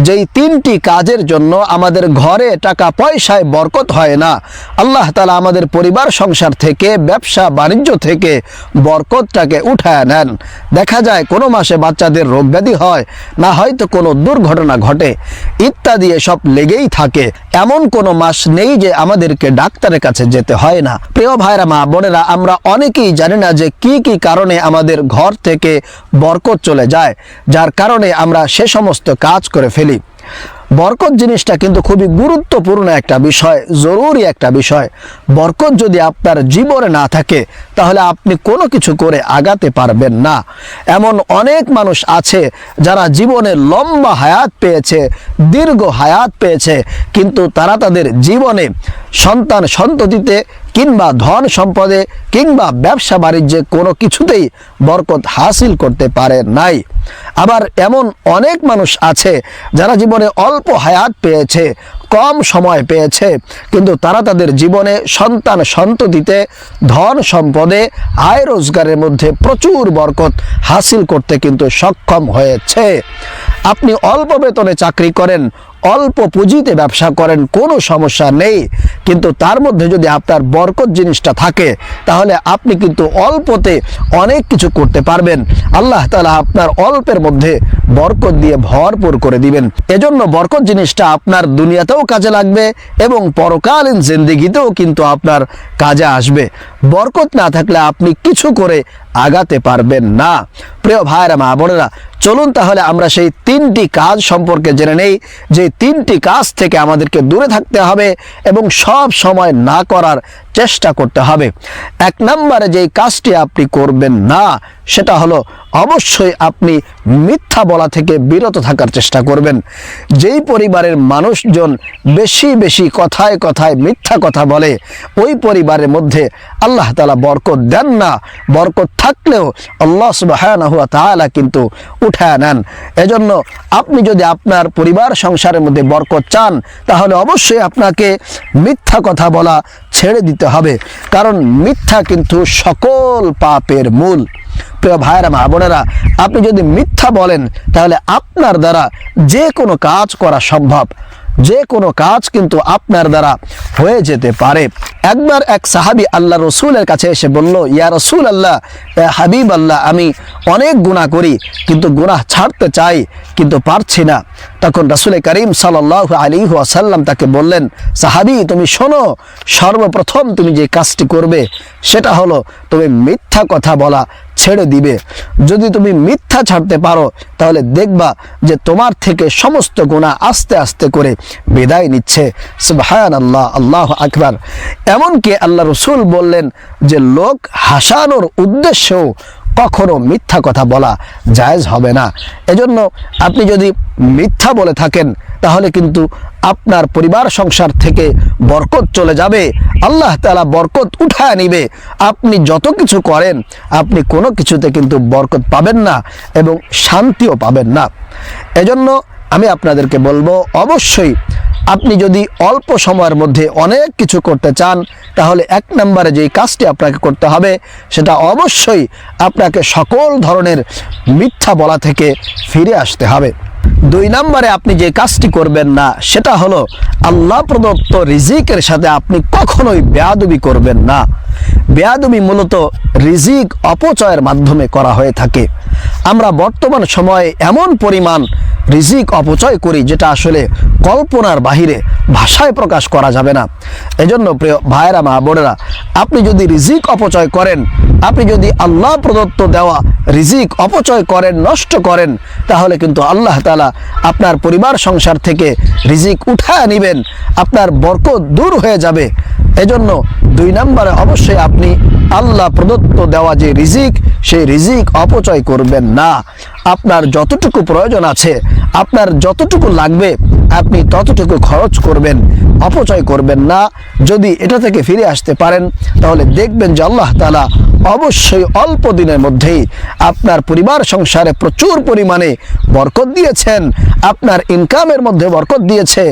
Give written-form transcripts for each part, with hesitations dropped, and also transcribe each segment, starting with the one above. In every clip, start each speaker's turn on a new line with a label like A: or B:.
A: যেই তিনটি কাজের জন্য আমাদের ঘরে টাকা পয়সায় বরকত হয় না, আল্লাহ তাআলা আমাদের পরিবার সংসার থেকে, ব্যবসা বাণিজ্য থেকে বরকতটাকে উঠায় নেন। দেখা যায় কোনো মাসে বাচ্চাদের রোগ ব্যাধি হয়, না হয়তো কোনো দুর্ঘটনা ঘটে ইত্যাদি, এসব লেগেই থাকে। এমন কোনো মাস নেই যে আমাদেরকে ডাক্তারের কাছে যেতে হয় না। প্রিয় ভাইরা, মা বোনেরা, আমরা অনেকেই জানি না যে কি কি কারণে আমাদের ঘর থেকে বরকত চলে যায়, যার কারণে আমরা সে সমস্ত কাজ করে ফেলি। বরকত জিনিসটা কিন্তু খুবই গুরুত্বপূর্ণ একটা বিষয়, জরুরি একটা বিষয়। বরকত যদি আপনার জীবনে না থাকে তাহলে আপনি কোনো কিছু করে আগাতে পারবেন না। এমন অনেক মানুষ আছে যারা জীবনে লম্বা হায়াত পেয়েছে, দীর্ঘ হায়াত পেয়েছে, কিন্তু তারা তাদের জীবনে সন্তান সন্ততিতে কিংবা ধন সম্পদে কিংবা ব্যবসা বাণিজ্যে কোনো কিছুতেই বরকত হাসিল করতে পারে নাই। আবার এমন অনেক মানুষ আছে যারা জীবনে অল্প হায়াত পেয়েছে, কম সময় পেয়েছে, কিন্তু তারা তাদের জীবনে সন্তান সন্ততিতে ধন সম্পদে আয় রোজগারের মধ্যে প্রচুর বরকত হাসিল করতে কিন্তু সক্ষম হয়েছে। আপনি অল্প বেতনে চাকরি করেন, অল্প পুঁজিতে ব্যবসা করেন, কোনো সমস্যা নেই, কিন্তু তার মধ্যে যদি আপনার বরকত জিনিসটা থাকে তাহলে আপনি কিন্তু অল্পতে অনেক কিছু করতে পারবেন। আল্লাহ তাআলা আপনার অল্পের মধ্যে বরকত দিয়ে ভরপুর করে দিবেন। এজন্য বরকত জিনিসটা আপনার দুনিয়াতেও কাজে লাগবে এবং পরকালীন জিন্দেগিতেও কিন্তু আপনার কাজে আসবে। বরকত না থাকলে আপনি কিছু করে আগাতে পারবেন না। প্রিয় ভাইরা, মা বোনেরা, চলুন তাহলে আমরা সেই তিনটি কাজ সম্পর্কে জেনে নেই, যে তিনটি কাজ থেকে আমাদেরকে দূরে থাকতে হবে এবং সব সময় না করার চেষ্টা করতে হবে। এক নম্বরে যেই কাজটি আপনি করবেন না সেটা হলো অবশ্যই আপনি মিথ্যা বলা থেকে বিরত থাকার চেষ্টা করবেন। যেই পরিবারের মানুষজন বেশি বেশি কথায় কথায় মিথ্যা কথা বলে, ওই পরিবারের মধ্যে আল্লাহ তাআলা বরকত দেন না। বরকত থাকলেও আল্লাহ সুবহানাহু ওয়া তাআলা কিন্তু উঠায় নেন। এজন্য আপনি যদি আপনার পরিবার সংসারের মধ্যে বরকত চান তাহলে অবশ্যই আপনাকে মিথ্যা কথা বলা ছেড়ে দিতে হবে, কারণ মিথ্যা কিন্তু সকল পাপের মূল। প্রিয় ভাইরা, মা বোনেরা, আপনি যদি মিথ্যা বলেন তাহলে আপনার দ্বারা যে কোনো কাজ করা সম্ভব, যে কোনো কাজ কিন্তু আপনার দ্বারা হয়ে যেতে পারে। একবার এক সাহাবী আল্লাহ রসুলের কাছে এসে বলল, ইয়া রসুল আল্লাহ, হাবিব আল্লাহ, আমি অনেক গুনাহ করি, কিন্তু গুনাহ ছাড়তে চাই কিন্তু পারছি না। তখন রাসূল করিম সাল্লাল্লাহু আলাইহি ওয়াসাল্লাম তাকে বললেন, সাহাবী, তুমি শোনো, সর্বপ্রথম তুমি যে কাজটি করবে সেটা হলো তুমি মিথ্যা কথা বলা ছেড়ে দিবে। যদি তুমি মিথ্যা ছাড়তে পারো তাহলে দেখবা যে তোমার থেকে সমস্ত গুনাহ আস্তে আস্তে করে বিদায় নিচ্ছে। সুবহানাল্লাহ, আল্লাহু আকবার। এমনকি আল্লাহ রসুল বললেন যে লোক হাসানোর উদ্দেশ্যেও কখনো মিথ্যা কথা বলা জায়েজ হবে না। এজন্য আপনি যদি মিথ্যা বলে থাকেন তাহলে কিন্তু আপনার পরিবার সংসার থেকে বরকত চলে যাবে, আল্লাহ তাআলা বরকত উঠায় নিবে। আপনি যত কিছু করেন আপনি কোনো কিছুতে কিন্তু বরকত পাবেন না এবং শান্তিও পাবেন না। এজন্য আমি আপনাদেরকে বলবো, অবশ্যই আপনি যদি অল্প সময়ের মধ্যে অনেক কিছু করতে চান তাহলে এক নম্বরে যেই কাজটি আপনাকে করতে হবে সেটা অবশ্যই আপনাকে সকল ধরনের মিথ্যা বলা থেকে ফিরে আসতে হবে। দুই নম্বরে আপনি যে কাজটি করবেন না সেটা হলো আল্লাহ প্রদত্ত রিজিকের সাথে আপনি কখনোই বেয়াদবি করবেন না। বেয়াদবি মূলত রিজিক অপচয়ের মাধ্যমে করা হয়ে থাকে। আমরা বর্তমান সময়ে এমন পরিমাণ রিজিক অপচয় করি যেটা আসলে কল্পনার বাহিরে, ভাষায় প্রকাশ করা যাবে না। এজন্য প্রিয় ভাইরা, মা বোনেরা, আপনি যদি রিজিক অপচয় করেন, আপনি যদি আল্লাহ প্রদত্ত দেওয়া রিজিক অপচয় করেন, নষ্ট করেন, তাহলে কিন্তু আল্লাহ তাআলা আপনার পরিবার সংসার থেকে রিজিক উঠায় নেবেন, আপনার বরকত দূর হয়ে যাবে। এজন্য দুই নম্বরে অবশ্যই আপনি আল্লাহ প্রদত্ত দেওয়া যে রিজিক, সেই রিজিক অপচয় করবেন না। আপনার যতটুকু প্রয়োজন আছে, আপনার যতটুকু লাগবে আপনি ততটুকু খরচ করবেন, অপচয় করবেন না। যদি এটা থেকে ফিরে আসতে পারেন তাহলে দেখবেন যে আল্লাহ তাআলা অবশ্যই অল্প দিনের মধ্যেই আপনার পরিবার সংসারে প্রচুর পরিমাণে বরকত দিয়েছেন, আপনার ইনকামের মধ্যে বরকত দিয়েছে,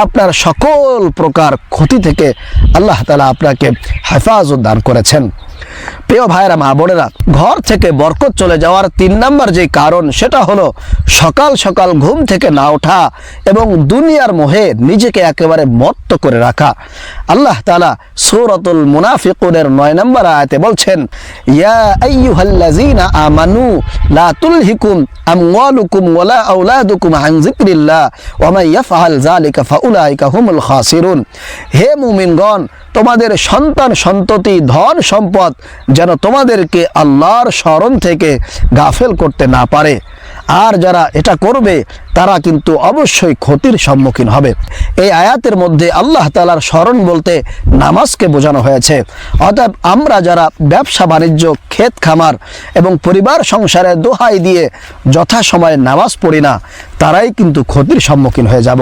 A: আপনার সকল প্রকার ক্ষতি থেকে আল্লাহ তাআলা আপনাকে হেফাজত দান করেছেন। প্রিয় ভাইরা মা বোনেরা, ঘর থেকে বরকত চলে যাওয়ার 3 নাম্বার যে কারণ সেটা হলো সকাল সকাল ঘুম থেকে না ওঠা এবং দুনিয়ার মোহে নিজেকে একেবারে মত্ত করে রাখা। আল্লাহ তাআলা সূরাতুল মুনাফিকুনের 9 নম্বর আয়াতে বলছেন, ইয়া আইয়ুহাল্লাযীনা আমানু লা তুলহিকুম আমওয়ালুকুম ওয়ালা আওলাদুকুম আন যিকরিল্লাহ ওয়া মান ইয়াফআল যালিকা ফাউলাইকা হুমুল খাসিরুন। হে মুমিনগণ, তোমাদের সন্তান সন্ততি ধন সম্পদ যেন তোমাদেরকে আল্লাহর স্মরণ থেকে গাফেল করতে না পারে, আর যারা এটা করবে তারা কিন্তু অবশ্যই ক্ষতির সম্মুখীন হবে। এই আয়াতের মধ্যে আল্লাহ তাআলার স্মরণ বলতে নামাজকে বোঝানো হয়েছে। অতএব আমরা যারা ব্যবসা বাণিজ্য, ক্ষেত খামার এবং পরিবার সংসারে দোহাই দিয়ে যথাসময়ে নামাজ পড়ি না, তারাই কিন্তু ক্ষতির সম্মুখীন হয়ে যাব।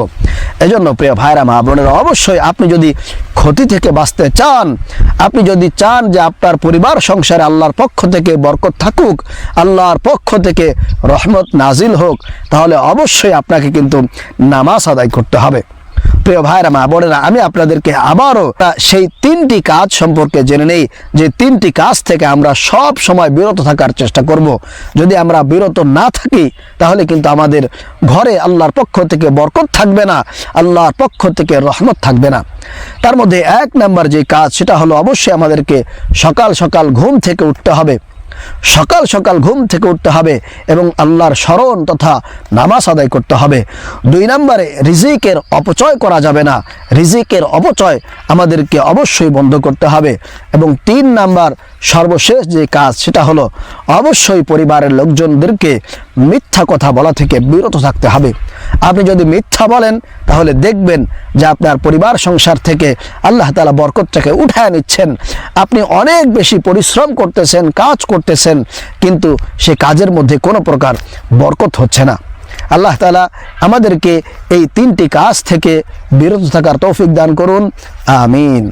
A: এজন্য প্রিয় ভাইরা মা বোনেরা, অবশ্যই আপনি যদি ক্ষতি থেকে বাঁচতে চান, আপনি যদি চান যে আপনার পরিবার সংসারে আল্লাহর পক্ষ থেকে বরকত থাকুক, আল্লাহর পক্ষ থেকে রহমত নাজিল হোক, তাহলে অবশ্যই আপনাকে কিন্তু নামাজ আদায় করতে হবে। প্রিয় ভাইরা মা বোনেরা, আমি আপনাদেরকে আবারও সেই 3টি কাজ সম্পর্কে জেনে নেই, যে 3টি কাজ থেকে আমরা সব সময় বিরত থাকার চেষ্টা করব। যদি আমরা বিরত না থাকি তাহলে কিন্তু আমাদের ঘরে আল্লাহর পক্ষ থেকে বরকত থাকবে না, আল্লাহর পক্ষ থেকে রহমত থাকবে না। তার মধ্যে 1 নাম্বার যে কাজ সেটা হলো অবশ্যই আমাদেরকে সকাল সকাল ঘুম থেকে উঠতে হবে। সকাল সকাল ঘুম থেকে উঠতে হবে এবং আল্লাহর স্মরণ তথা নামাজ আদায় করতে হবে। 2 নম্বরে রিজিকের অপচয় করা যাবে না, রিজিকের অপচয় আমাদেরকে অবশ্যই বন্ধ করতে হবে। এবং 3 নাম্বার সর্বশেষ যে কাজ সেটা হলো অবশ্যই পরিবারের লোকজনদেরকে মিথ্যা কথা বলা থেকে বিরত থাকতে হবে। আপনি যদি মিথ্যা বলেন তাহলে দেখবেন যে আপনার পরিবার সংসার থেকে আল্লাহ তাআলা বরকতটাকে উঠায় নিচ্ছেন। আপনি অনেক বেশি পরিশ্রম করতেছেন, কাজ করতেছেন, কিন্তু সে কাজের মধ্যে কোনো প্রকার বরকত হচ্ছে না। আল্লাহ তাআলা আমাদেরকে এই 3টি কাজ থেকে বিরত থাকার তৌফিক দান করুন। আমিন।